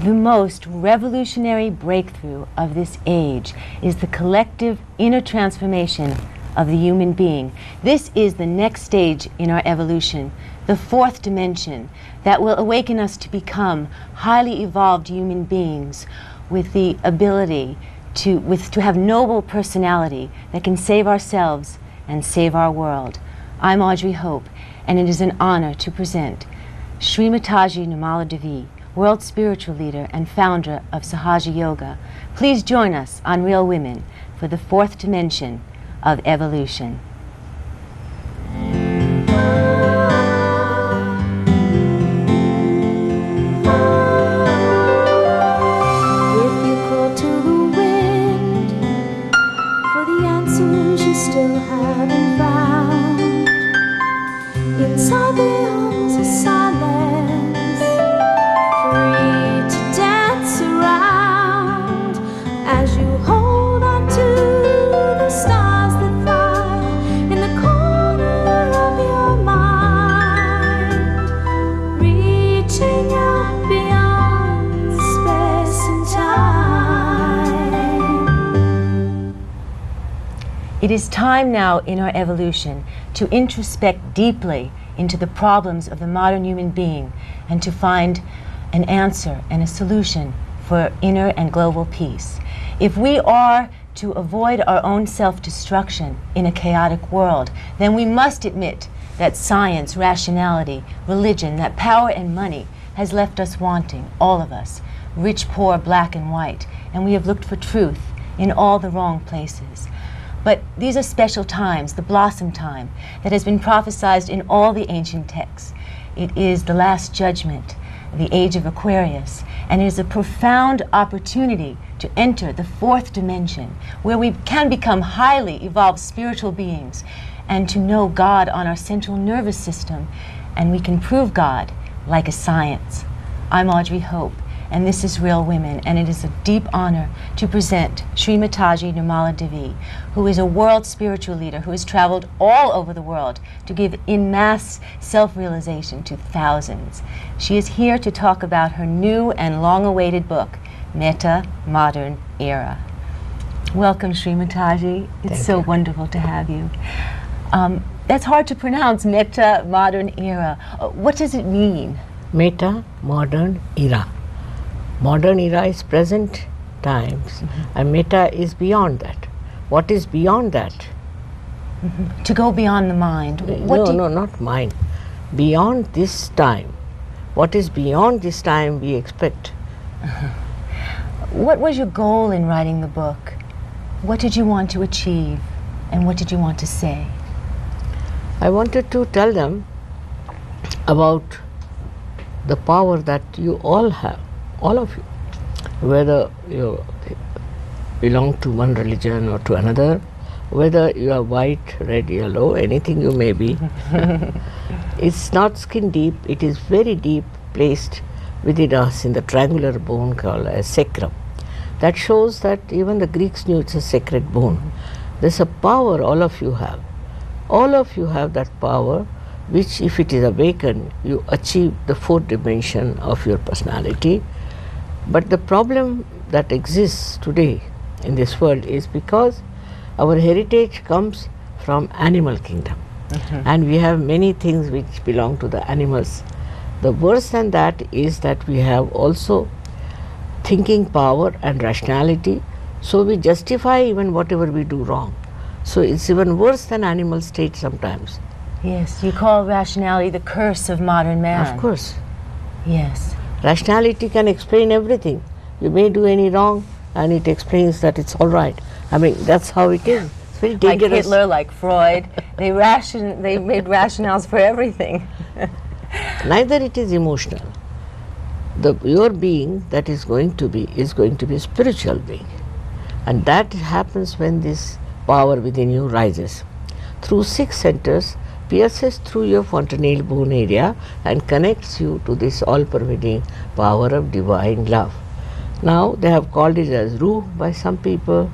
The most revolutionary breakthrough of this age is the collective inner transformation of the human being. This is the next stage in our evolution, the fourth dimension, that will awaken us to become highly evolved human beings with the ability to have noble personality that can save ourselves and save our world. I'm Audrey Hope, and it is an honor to present Shri Mataji Nirmala Devi, world spiritual leader and founder of Sahaja Yoga. Please join us on Real Women for the fourth dimension of evolution. If you call to the wind for the answers you still haven't found, inside the arms of silence, free to dance around as you hold on to the stars that fly in the corner of your mind, reaching out beyond space and time. It is time now in our evolution to introspect deeply into the problems of the modern human being and to find an answer and a solution for inner and global peace. If we are to avoid our own self-destruction in a chaotic world, then we must admit that science, rationality, religion, that power and money has left us wanting, all of us, rich, poor, black and white, and we have looked for truth in all the wrong places. But these are special times, the blossom time, that has been prophesied in all the ancient texts. It is the last judgment, the age of Aquarius, and it is a profound opportunity to enter the fourth dimension, where we can become highly evolved spiritual beings and to know God on our central nervous system, and we can prove God like a science. I'm Audrey Hope, and this is Real Women, and it is a deep honor to present Shri Mataji Nirmala Devi, who is a world spiritual leader who has traveled all over the world to give in mass self-realization to thousands. She is here to talk about her new and long-awaited book, Metta Modern Era. Welcome, Shri Mataji. It's so wonderful to have you. That's hard to pronounce, Metta Modern Era. What does it mean? Metta Modern Era. Modern era is present times, and metta is beyond that. What is beyond that? To go beyond the mind. No, not mind. Beyond this time. What is beyond this time we expect. What was your goal in writing the book? What did you want to achieve, and what did you want to say? I wanted to tell them about the power that you all have. All of you, whether you belong to one religion or to another, whether you are white, red, yellow, anything you may be, it's not skin deep, it is very deep, placed within us in the triangular bone called as sacrum. That shows that even the Greeks knew it's a sacred bone. There's a power all of you have. All of you have that power, which if it is awakened, you achieve the fourth dimension of your personality. But the problem that exists today in this world is because our heritage comes from animal kingdom, and we have many things which belong to the animals. The worse than that is that we have also thinking power and rationality, so we justify even whatever we do wrong. So it's even worse than animal state sometimes. Yes, you call rationality the curse of modern man. Of course. Yes. Rationality can explain everything. You may do any wrong and it explains that it's all right. I mean, that's how it is. It's very dangerous. Like Hitler, like Freud, they made rationales for everything. Neither it is emotional. Your being that is going to be a spiritual being. And that happens when this power within you rises. Through 6 centers, pierces through your fontanelle bone area and connects you to this all-pervading power of divine love. Now they have called it as Ruh by some people.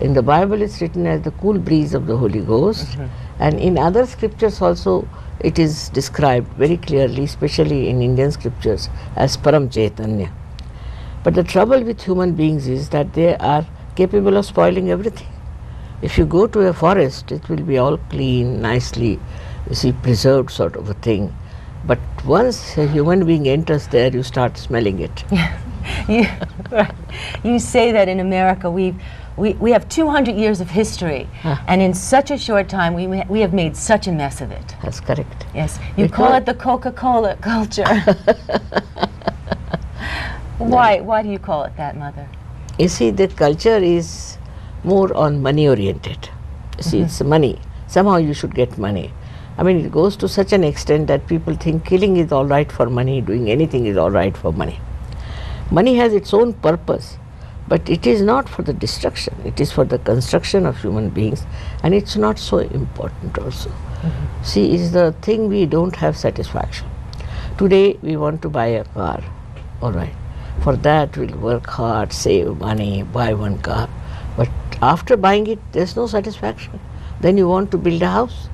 In the Bible it's written as the cool breeze of the Holy Ghost, and in other scriptures also it is described very clearly, especially in Indian scriptures, as Param Chaitanya. But the trouble with human beings is that they are capable of spoiling everything. If you go to a forest, it will be all clean, nicely, you see, preserved sort of a thing. But once a human being enters there, you start smelling it. you, you say that in America we have 200 years of history, and in such a short time we have made such a mess of it. That's correct. Yes, you call it the Coca-Cola culture. Why do you call it that, Mother? You see, the culture is more on money oriented. You see, it's money. Somehow you should get money. I mean, it goes to such an extent that people think killing is all right for money, doing anything is all right for money. Money has its own purpose, but it is not for the destruction. It is for the construction of human beings, and it's not so important also. See, it's the thing we don't have satisfaction. Today we want to buy a car, all right. For that we'll work hard, save money, buy one car. But after buying it, there's no satisfaction. Then you want to build a house.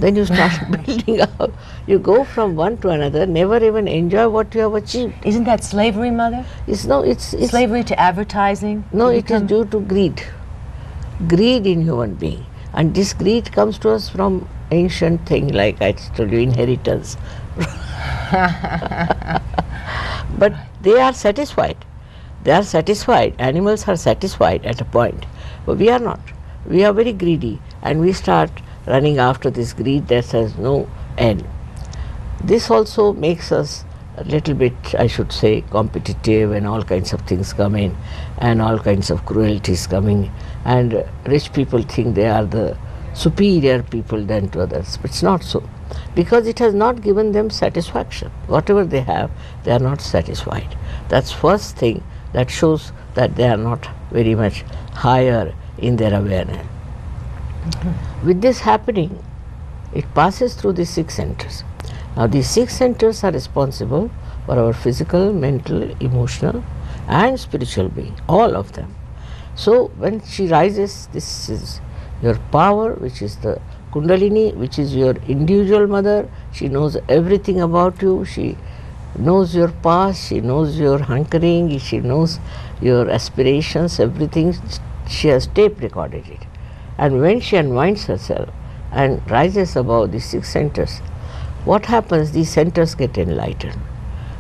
Then you start building up. You go from one to another, never even enjoy what you have achieved. Isn't that slavery, Mother? It's Slavery to advertising? No, it is due to greed. Greed in human being. And this greed comes to us from ancient thing, like I told you, inheritance. But they are satisfied. They are satisfied. Animals are satisfied at a point. But we are not. We are very greedy, and we start running after this greed that has no end. This also makes us a little bit, I should say, competitive, and all kinds of things come in, and all kinds of cruelties coming, and rich people think they are the superior people than to others. But it's not so, because it has not given them satisfaction. Whatever they have, they are not satisfied. That's first thing that shows that they are not very much higher in their awareness. With this happening, it passes through the 6 centers. Now these 6 centers are responsible for our physical, mental, emotional and spiritual being, all of them. So when she rises, this is your power, which is the Kundalini, which is your individual mother. She knows everything about you. She knows your past, she knows your hankering, she knows your aspirations, everything. She has tape recorded it. And when she unwinds herself and rises above the 6 centers, what happens? These centers get enlightened.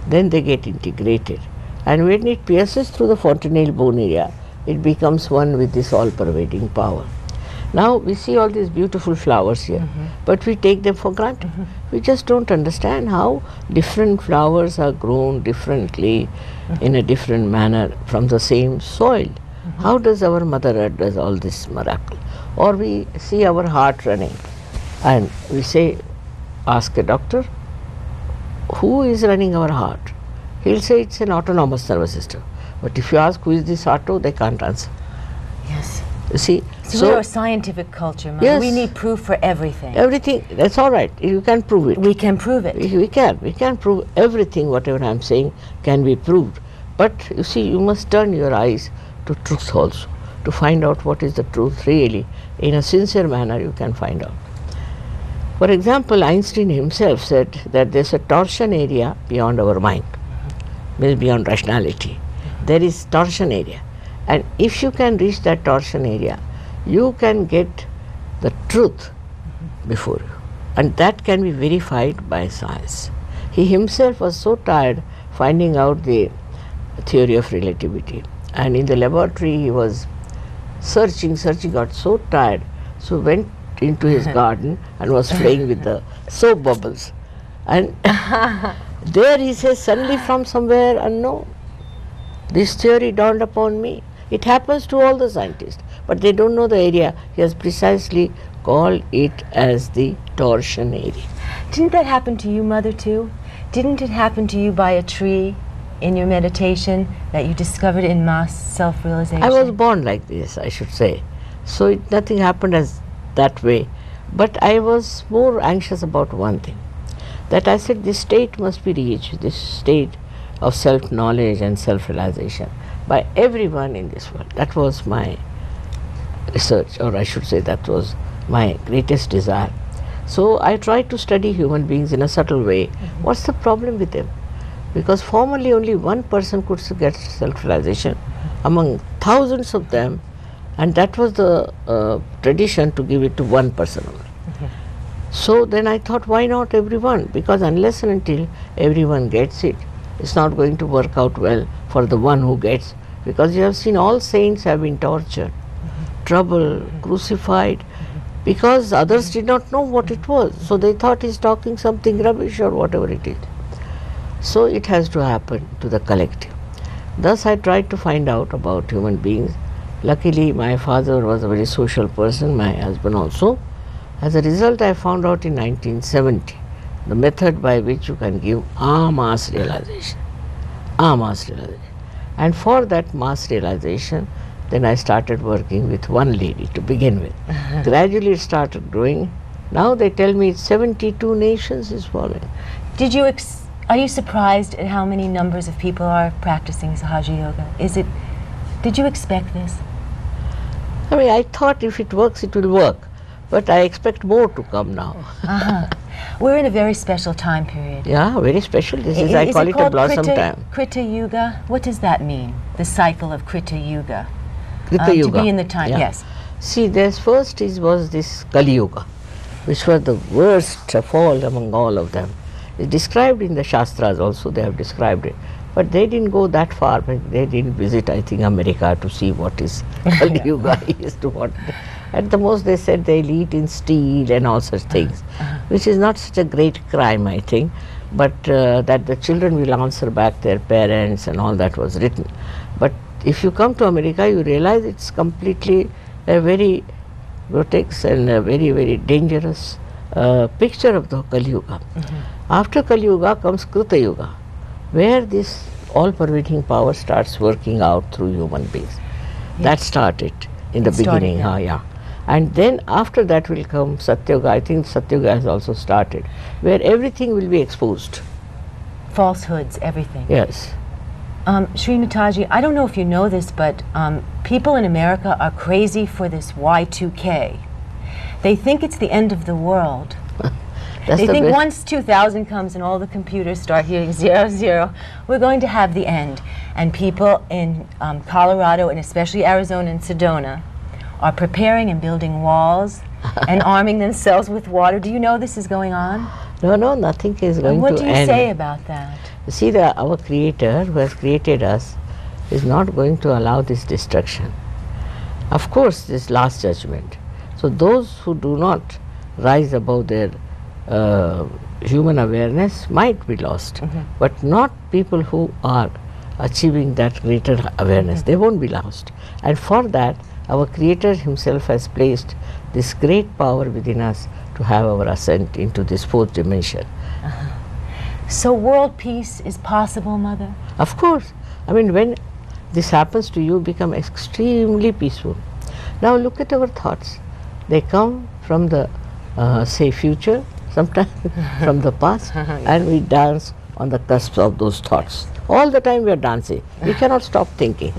Then they get integrated. And when it pierces through the fontanelle bone area, it becomes one with this all-pervading power. Now we see all these beautiful flowers here, but we take them for granted. We just don't understand how different flowers are grown differently, in a different manner, from the same soil. How does our Mother Earth does all this miracle? Or we see our heart running, and we say, ask a doctor, who is running our heart? He'll say it's an autonomous nervous system. But if you ask who is this auto, they can't answer. Yes. You see, So we're a scientific culture, Mother. Yes. We need proof for everything. Everything, that's all right. You can prove it. We can prove it. We can prove everything. Whatever I'm saying can be proved. But you see, you must turn your eyes to truth also, to find out what is the truth really. In a sincere manner, you can find out. For example, Einstein himself said that there's a torsion area beyond our mind, means beyond rationality. There is torsion area. And if you can reach that torsion area, you can get the truth before you. And that can be verified by science. He himself was so tired finding out the theory of relativity. And in the laboratory he was searching, got so tired, so went into his garden and was playing with the soap bubbles. And there he says, suddenly from somewhere unknown, this theory dawned upon me. It happens to all the scientists, but they don't know the area. He has precisely called it as the torsion area. Didn't that happen to you, Mother, too? Didn't it happen to you by a tree in your meditation that you discovered in mass self-realization? I was born like this, I should say. So nothing happened as that way. But I was more anxious about one thing, that I said this state must be reached, this state of self-knowledge and self-realization by everyone in this world. That was my research, or I should say that was my greatest desire. So I tried to study human beings in a subtle way. What's the problem with them? because formerly only one person could get self-realization among thousands of them, and that was the tradition to give it to one person only. So then I thought, why not everyone? Because unless and until everyone gets it, it's not going to work out well for the one who gets. Because you have seen all saints have been tortured, troubled, crucified, because others did not know what it was. So they thought he's talking something rubbish or whatever it is. So it has to happen to the collective. Thus I tried to find out about human beings. Luckily my father was a very social person, my husband also. As a result, I found out in 1970 the method by which you can give a mass realization. And for that mass realization, then I started working with one lady to begin with. Gradually it started growing. Now they tell me 72 nations is following. Are you surprised at how many numbers of people are practicing Sahaja Yoga? Did you expect this? I mean, I thought if it works, it will work. But I expect more to come now. We're in a very special time period. Yeah, very special. This is I call it a blossom time. Krita Yuga? What does that mean? The cycle of Krita Yuga? Krita Yuga. To be in the time, yeah. Yes. See, there's first was this Kali Yuga, which was the worst of all among all of them. It's described in the Shastras also, they have described it. But they didn't go that far. They didn't visit, I think, America to see what is Kali Yuga is to what. At the most, they said they'll eat in steel and all such things, which is not such a great crime, I think, but that the children will answer back their parents and all that was written. But if you come to America, you realize it's completely a very grotesque and a very, very dangerous picture of the Kali Yuga. After Kali Yuga comes Krita Yuga, where this all-pervading power starts working out through human beings. Yes. That started in the beginning. Yeah. And then after that will come Satya Yuga. I think Satya Yuga has also started, where everything will be exposed. Falsehoods, everything. Yes. Shri Mataji, I don't know if you know this, but people in America are crazy for this Y2K. They think it's the end of the world. They think once 2000 comes and all the computers start hearing 00, we're going to have the end. And people in Colorado and especially Arizona and Sedona are preparing and building walls and arming themselves with water. Do you know this is going on? No, nothing is going to end. What do you say about that? You see, our Creator who has created us is not going to allow this destruction. Of course, this last judgment. So those who do not rise above their human awareness might be lost, but not people who are achieving that greater awareness. They won't be lost. And for that, our Creator Himself has placed this great power within us to have our ascent into this fourth dimension. So world peace is possible, Mother? Of course. I mean, when this happens to you, become extremely peaceful. Now look at our thoughts. They come from the, say, future, sometimes from the past, and we dance on the cusp of those thoughts. All the time we are dancing. We cannot stop thinking.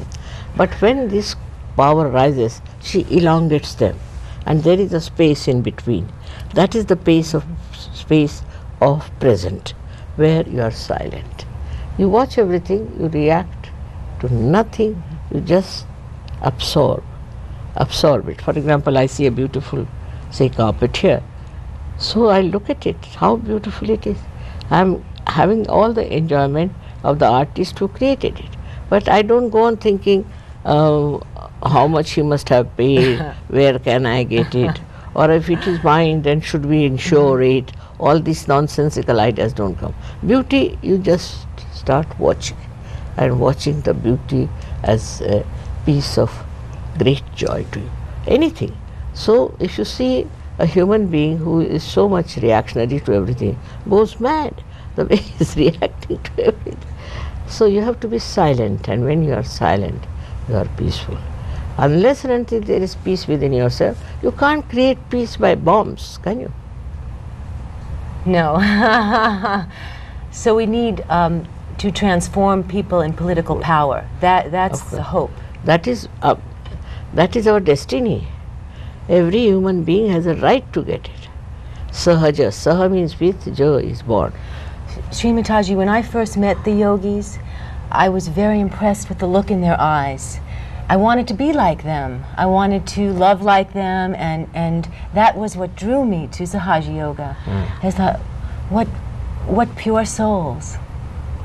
But when this power rises, she elongates them, and there is a space in between. That is the space of present, where you are silent. You watch everything, you react to nothing, you just absorb it. For example, I see a beautiful, say, carpet here. So I look at it, how beautiful it is. I am having all the enjoyment of the artist who created it. But I don't go on thinking how much he must have paid, where can I get it, or if it is mine, then should we insure it. All these nonsensical ideas don't come. Beauty, you just start watching, and watching the beauty as a piece of great joy to you. Anything. So if you see a human being who is so much reactionary to everything, goes mad the way he is reacting to everything. So you have to be silent, and when you are silent, you are peaceful. Unless and until there is peace within yourself, you can't create peace by bombs, can you? No. So we need to transform people in political power. That's the hope. That is our destiny. Every human being has a right to get it. Sahaja. Saha means with, Jo is born. Shri Mataji, when I first met the yogis, I was very impressed with the look in their eyes. I wanted to be like them. I wanted to love like them, and that was what drew me to Sahaja Yoga. I thought, what pure souls.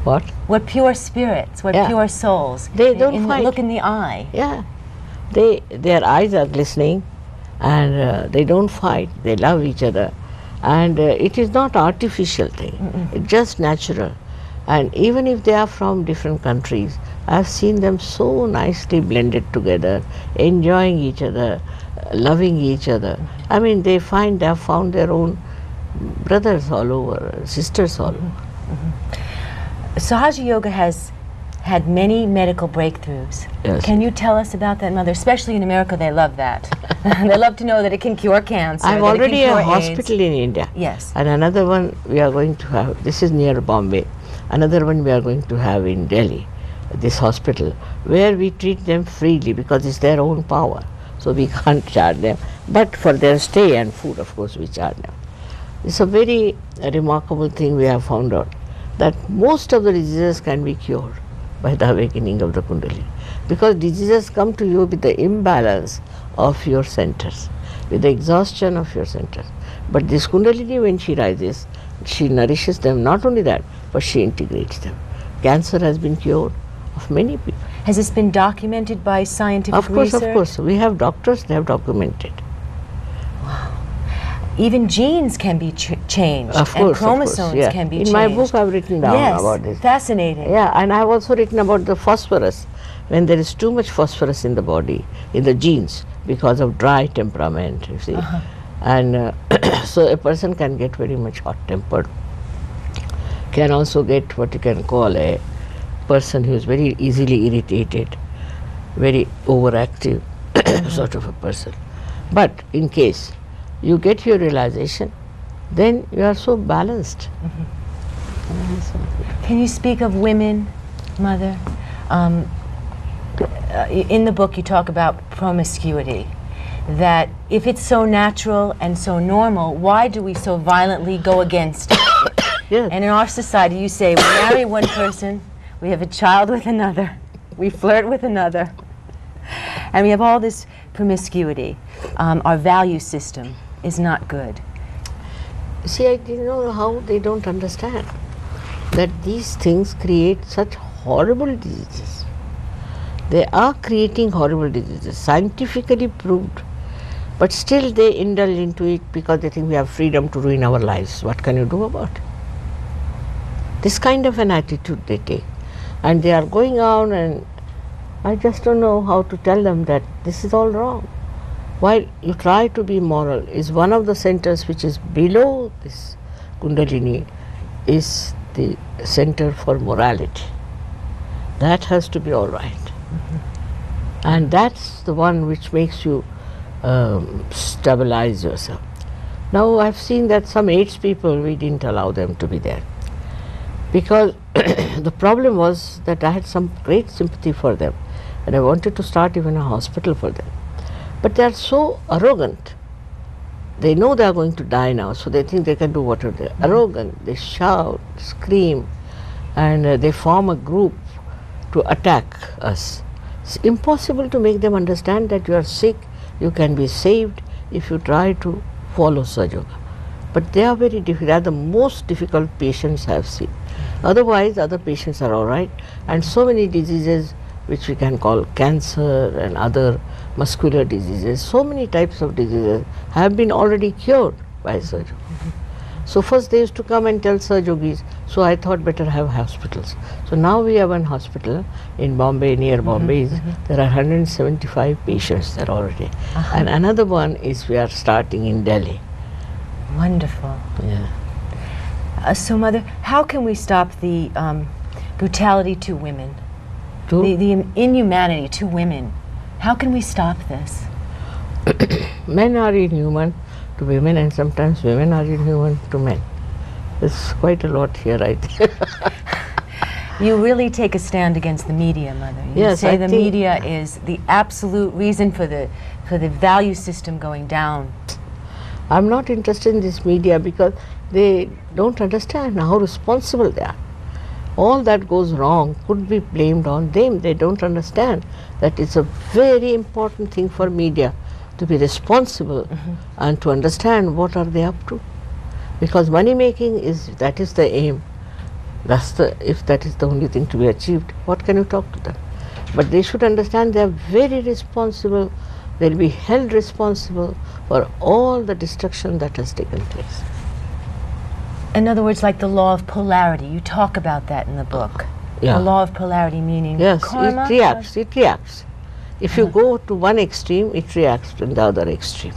What? What pure spirits, what pure souls. They don't in fight. Look in the eye. Yeah. Their eyes are glistening, and they don't fight. They love each other. And it is not artificial thing. It's just natural. And even if they are from different countries, I've seen them so nicely blended together, enjoying each other, loving each other. I mean, they have found their own brothers all over, sisters all over. Sahaja Yoga has had many medical breakthroughs. Yes. Can you tell us about that, Mother? Especially in America, they love that. They love to know that it can cure cancer. I have that it can already a cure hospital AIDS. in India. Yes. And another one we are going to have, this is near Bombay, another one we are going to have in Delhi, this hospital, where we treat them freely because it's their own power. So we can't charge them. But for their stay and food, of course, we charge them. It's a very remarkable thing we have found out, that most of the diseases can be cured by the awakening of the Kundalini. Because diseases come to you with the imbalance of your centers, with the exhaustion of your centers. But this Kundalini, when she rises, she nourishes them. Not only that, but she integrates them. Cancer has been cured of many people. Has this been documented by scientific research? Of course. We have doctors, they have documented. Even genes can be changed, Of course, and chromosomes yeah. can be In changed. my book, I've written down about this. Fascinating. Yeah, and I've also written about the phosphorus. When there is too much phosphorus in the body, in the genes, because of dry temperament, you see. And so a person can get very much hot-tempered. Can also get what you can call a person who is very easily irritated, very overactive sort of a person. But in case you get your realization, then you are so balanced. Can you speak of women, Mother? In the book you talk about promiscuity, that if it's so natural and so normal, why do we so violently go against it? Yes. And in our society you say we marry one person, we have a child with another, we flirt with another, and we have all this promiscuity. Our value system is not good. See, I didn't know how they don't understand that these things create such horrible diseases. They are creating horrible diseases, scientifically proved, but still they indulge into it because they think we have freedom to ruin our lives. What can you do about it? This kind of an attitude they take. And they are going on, and I just don't know how to tell them that this is all wrong. While you try to be moral, is one of the centers which is below this Kundalini is the center for morality. That has to be all right. And that's the one which makes you stabilize yourself. Now I've seen that some AIDS people, we didn't allow them to be there. Because the problem was that I had some great sympathy for them, and I wanted to start even a hospital for them. But they are so arrogant. They know they are going to die now, so they think they can do whatever they are. Arrogant, they shout, scream, and they form a group to attack us. It's impossible to make them understand that you are sick, you can be saved if you try to follow Sahaja Yoga. But they are very difficult. They are the most difficult patients I have seen. Otherwise, other patients are all right. And so many diseases which we can call cancer and other muscular diseases, so many types of diseases have been already cured by Sahaja Yoga. So first they used to come and tell Sahaja Yogis, so I thought better have hospitals. So now we have one hospital in Bombay, near Bombay. There are 175 patients there already. And another one is we are starting in Delhi. Wonderful. Yeah. So Mother, how can we stop the brutality to women, To the inhumanity to women? How can we stop this? men are inhuman to women, and sometimes women are inhuman to men. There's quite a lot here, I think. You really take a stand against the media, Mother. You Yes, say I the think- media is the absolute reason for the value system going down. I'm not interested in this media because they don't understand how responsible they are. All that goes wrong could be blamed on them. They don't understand that it's a very important thing for media to be responsible and to understand what are they up to. Because money making that is the aim. If that is the only thing to be achieved, what can you talk to them? But they should understand they are very responsible. They'll be held responsible for all the destruction that has taken place. In other words, like the law of polarity, you talk about that in the book. Yeah. The law of polarity meaning Yes, karma. it reacts. If you go to one extreme, it reacts to the other extreme.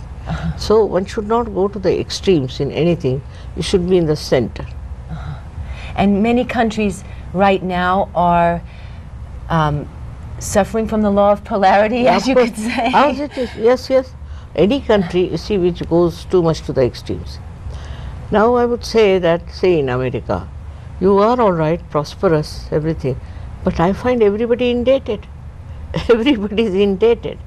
So one should not go to the extremes in anything. You should be in the center. And many countries right now are suffering from the law of polarity, as you could say. As it is, yes. Any country, you see, which goes too much to the extremes. Now I would say that, say in America, you are all right, prosperous, everything, but I find everybody indebted. Everybody is indebted.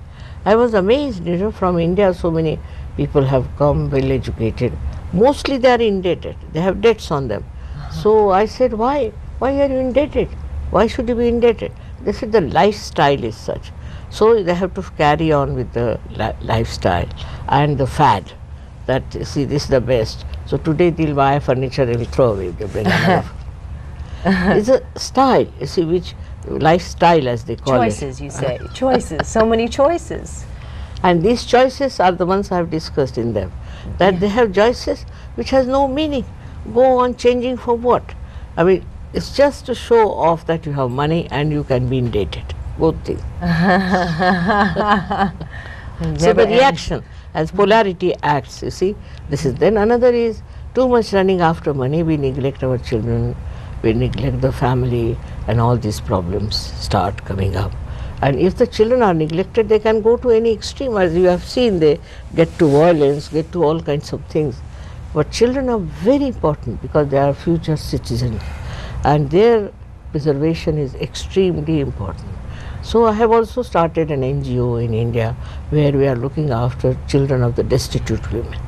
I was amazed, from India so many people have come, well educated. Mostly they are indebted. They have debts on them. So I said, why? Why are you indebted? Why should you be indebted? They said the lifestyle is such. So they have to carry on with the lifestyle and the fad that, see, this is the best. So today they'll buy furniture, they will throw away. They bring another. It's a style, you see, which lifestyle as they call Choices, you say. Choices. So many choices. And these choices are the ones I have discussed in them. That they have choices which has no meaning. Go on changing for what? I mean, it's just to show off that you have money and you can be indebted. Both things. So the reaction as polarity acts, you see, this is. Then another is too much running after money, we neglect our children, we neglect the family, and all these problems start coming up. And if the children are neglected, they can go to any extreme. As you have seen, they get to violence, get to all kinds of things. But children are very important because they are future citizens and their preservation is extremely important. So I have also started an NGO in India where we are looking after children of the destitute women.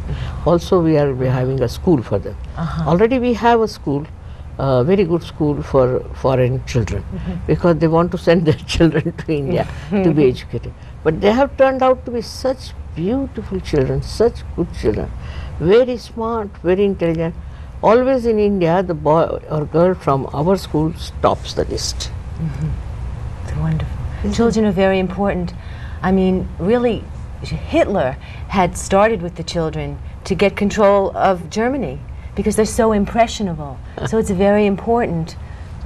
Also we are having a school for them. Already we have a school, a very good school for foreign children because they want to send their children to India to be educated. But they have turned out to be such beautiful children, such good children, very smart, very intelligent. Always in India, the boy or girl from our school tops the list. It's wonderful. Children are very important. I mean, really, Hitler had started with the children to get control of Germany because they're so impressionable. So it's very important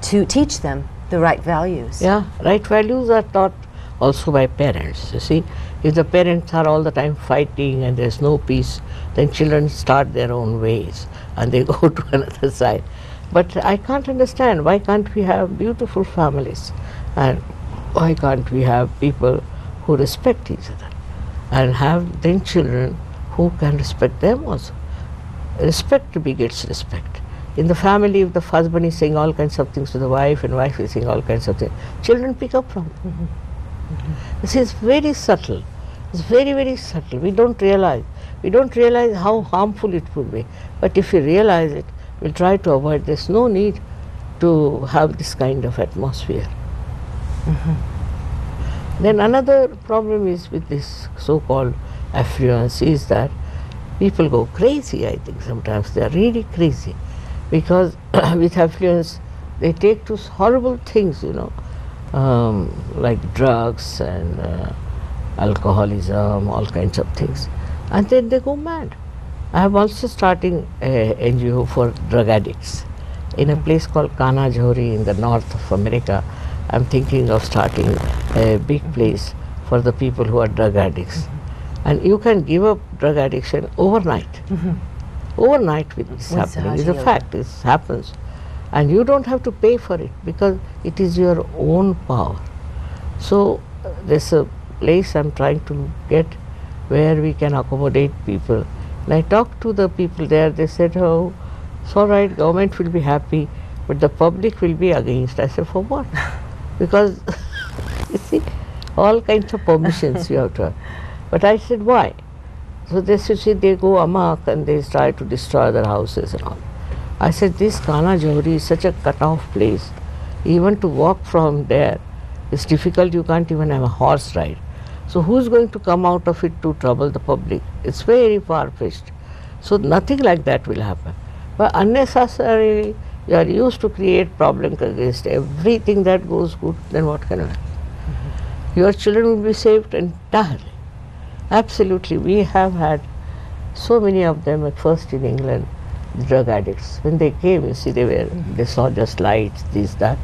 to teach them the right values. Yeah, right values are taught also by parents. You see, if the parents are all the time fighting and there's no peace, then children start their own ways and they go to another side. But I can't understand, why can't we have beautiful families? And why can't we have people who respect each other and have then children who can respect them also? Respect begets respect. In the family, if the husband is saying all kinds of things to the wife and wife is saying all kinds of things, children pick up from it. This is very subtle. It's very, very subtle. We don't realize. We don't realize how harmful it would be. But if we realize it, we'll try to avoid. There's no need to have this kind of atmosphere. Then another problem is with this so-called affluence is that people go crazy, I think sometimes. They are really crazy because with affluence they take to horrible things, like drugs and alcoholism, all kinds of things. And then they go mad. I am also starting a NGO for drug addicts in a place called Kanajhori in the north of America. I'm thinking of starting a big place for the people who are drug addicts. And you can give up drug addiction overnight. Overnight with this happening. It's a fact, it happens. And you don't have to pay for it because it is your own power. So there's a place I'm trying to get where we can accommodate people. And I talked to the people there, they said, oh, it's all right, government will be happy, but the public will be against. I said, for what? Because, you see, all kinds of permissions you have to have. But I said, why? So they said they go amok and they try to destroy their houses and all. I said, this Kana Jowri is such a cut-off place. Even to walk from there is difficult. You can't even have a horse ride. So who's going to come out of it to trouble the public? It's very far-fetched. So nothing like that will happen. But unnecessarily, you are used to create problems against everything that goes good, then what can happen? Your children will be saved entirely. Absolutely. We have had so many of them at first in England, drug addicts. When they came, you see, they saw just lights, this, that.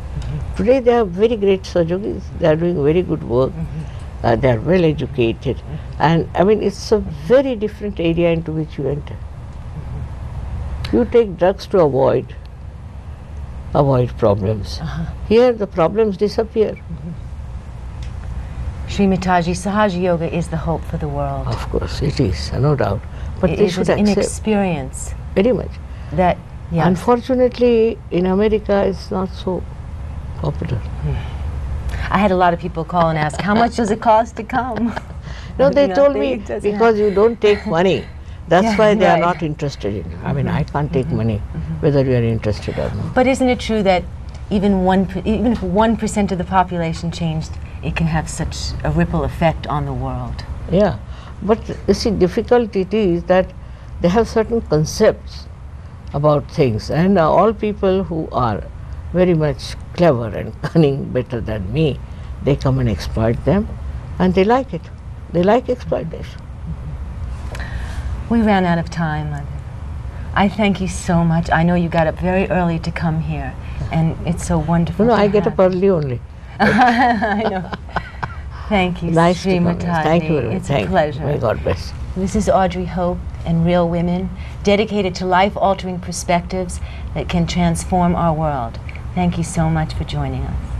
Today they are very great surgeons. They are doing very good work. They are well educated. And I mean, it's a very different area into which you enter. You take drugs to avoid problems. Here the problems disappear. Shri Mataji, Sahaja Yoga is the hope for the world. Of course, it is, no doubt. But It they is should an accept experience very much. that, yes. Unfortunately, in America, it's not so popular. I had a lot of people call and ask, how much does it cost to come? No, they told me, it doesn't because you don't take money. That's Yeah, why they are right. not interested in you. I mean, I can't take money, whether you are interested or not. But isn't it true that even if 1% of the population changed, it can have such a ripple effect on the world? Yeah, but you see, difficult it is that they have certain concepts about things, and all people who are very much clever and cunning, better than me, they come and exploit them, and they like it. They like exploitation. We ran out of time, Mother. I thank you so much. I know you got up very early to come here, and it's so wonderful. No, to I get have up early only. I know. Thank you, Nice Shri to come. Mataji. Thank you very much. It's Thank a pleasure. May God bless. This is Audrey Hope and Real Women, dedicated to life-altering perspectives that can transform our world. Thank you so much for joining us.